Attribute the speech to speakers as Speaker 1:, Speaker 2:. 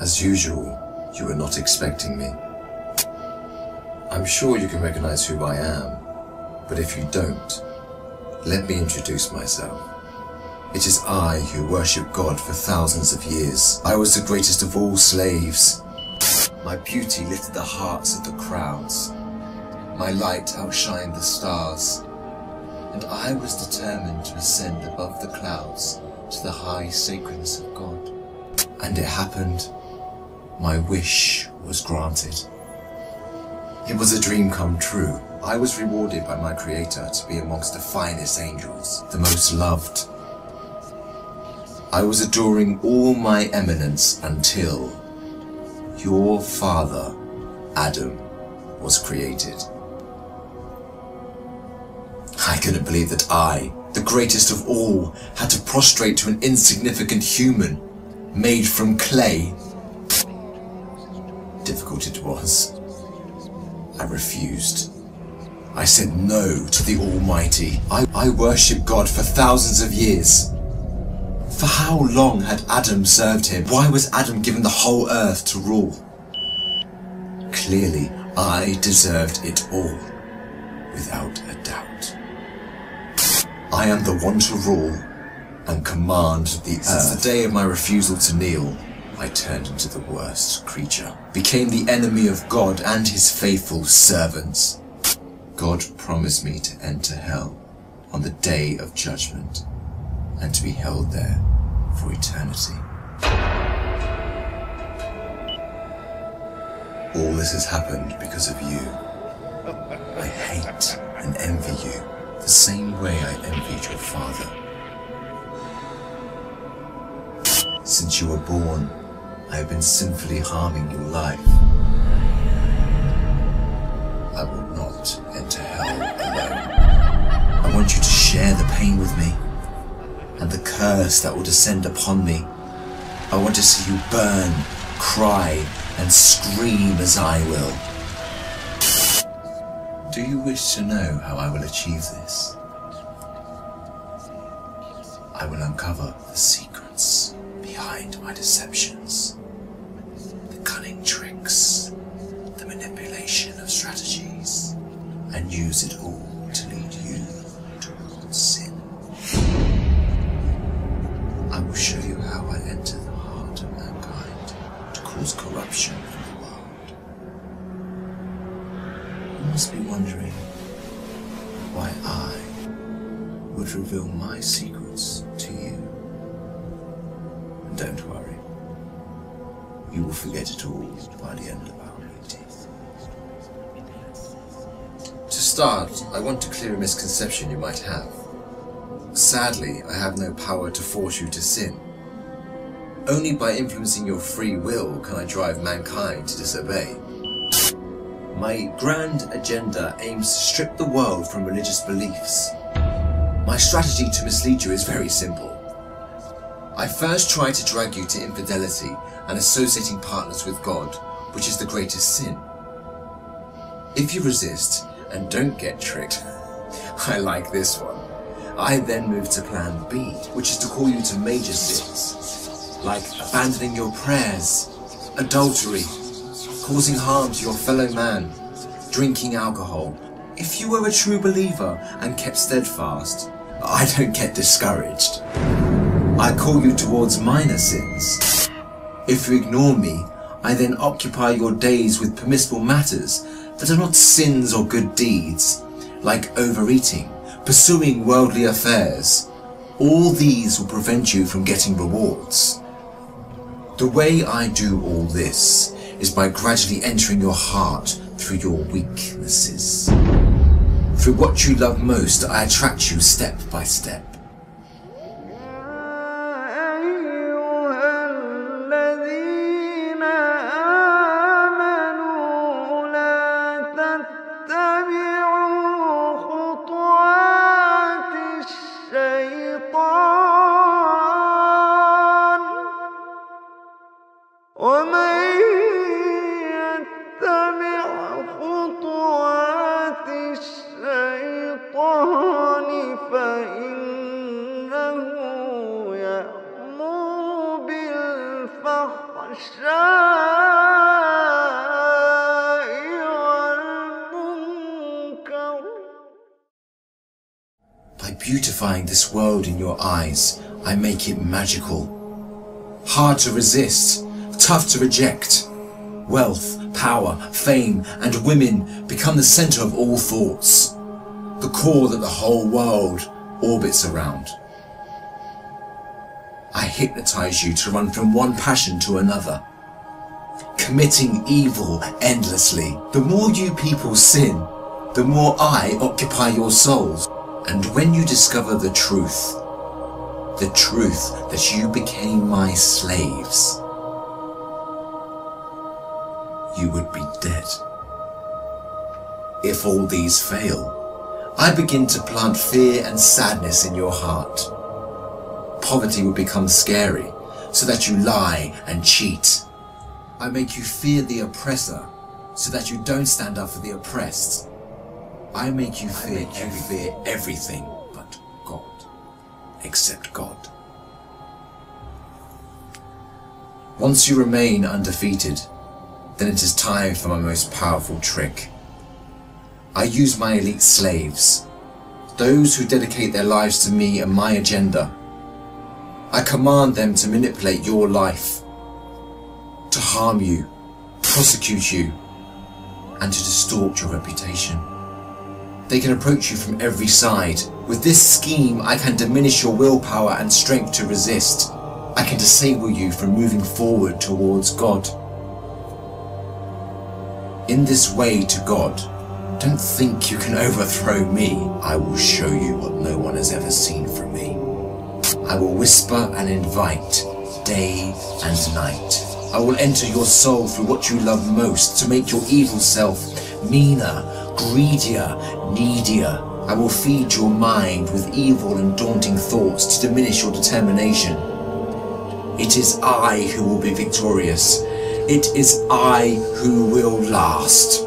Speaker 1: As usual, you were not expecting me. I'm sure you can recognize who I am, but if you don't, let me introduce myself. It is I who worship God for thousands of years. I was the greatest of all slaves. My beauty lifted the hearts of the crowds. My light outshined the stars. And I was determined to ascend above the clouds to the high sacredness of God. And it happened. My wish was granted. It was a dream come true. I was rewarded by my Creator to be amongst the finest angels, the most loved. I was adoring all my eminence until your father, Adam, was created. I couldn't believe that I, the greatest of all, had to prostrate to an insignificant human made from clay. Difficult it was. I refused. I said no to the Almighty. I worshipped God for thousands of years. For how long had Adam served him? Why was Adam given the whole earth to rule? Clearly, I deserved it all, without a doubt. I am the one to rule and command the earth. Since the day of my refusal to kneel, I turned into the worst creature, became the enemy of God and his faithful servants. God promised me to enter hell on the day of judgment and to be held there for eternity. All this has happened because of you. I hate and envy you the same way I envied your father. Since you were born, I have been sinfully harming your life. I will not enter hell alone. I want you to share the pain with me and the curse that will descend upon me. I want to see you burn, cry, and scream as I will. Do you wish to know how I will achieve this? I will uncover the secrets behind my deceptions, the cunning tricks, the manipulation of strategies, and use it all to lead you towards sin. I will show you how I enter the heart of mankind to cause corruption in the world. You must be wondering why I would reveal my secrets to you. And don't worry, you will forget it all by the end of our meeting. To start, I want to clear a misconception you might have. Sadly, I have no power to force you to sin. Only by influencing your free will can I drive mankind to disobey. My grand agenda aims to strip the world from religious beliefs. My strategy to mislead you is very simple. I first try to drag you to infidelity and associating partners with God, which is the greatest sin. If you resist and don't get tricked, I like this one. I then move to plan B, which is to call you to major sins, like abandoning your prayers, adultery, causing harm to your fellow man, drinking alcohol. If you were a true believer and kept steadfast, I don't get discouraged. I call you towards minor sins. If you ignore me, I then occupy your days with permissible matters that are not sins or good deeds, like overeating, pursuing worldly affairs. All these will prevent you from getting rewards. The way I do all this is by gradually entering your heart through your weaknesses. Through what you love most, I attract you step by step.
Speaker 2: فإن
Speaker 1: Beautifying this world in your eyes, I make it magical. Hard to resist, tough to reject. Wealth, power, fame, and women become the center of all thoughts, the core that the whole world orbits around. I hypnotize you to run from one passion to another, committing evil endlessly. The more you people sin, the more I occupy your souls. And when you discover the truth that you became my slaves, you would be dead. If all these fail, I begin to plant fear and sadness in your heart. Poverty would become scary, so that you lie and cheat. I make you fear the oppressor, so that you don't stand up for the oppressed. I make you fear everything but God, except God. Once you remain undefeated, then it is time for my most powerful trick. I use my elite slaves, those who dedicate their lives to me and my agenda. I command them to manipulate your life, to harm you, prosecute you, and to distort your reputation. They can approach you from every side. With this scheme, I can diminish your willpower and strength to resist. I can disable you from moving forward towards God. In this way to God, don't think you can overthrow me. I will show you what no one has ever seen from me. I will whisper and invite, day and night. I will enter your soul through what you love most to make your evil self meaner, greedier, needier. I will feed your mind with evil and daunting thoughts to diminish your determination. It is I who will be victorious. It is I who will last.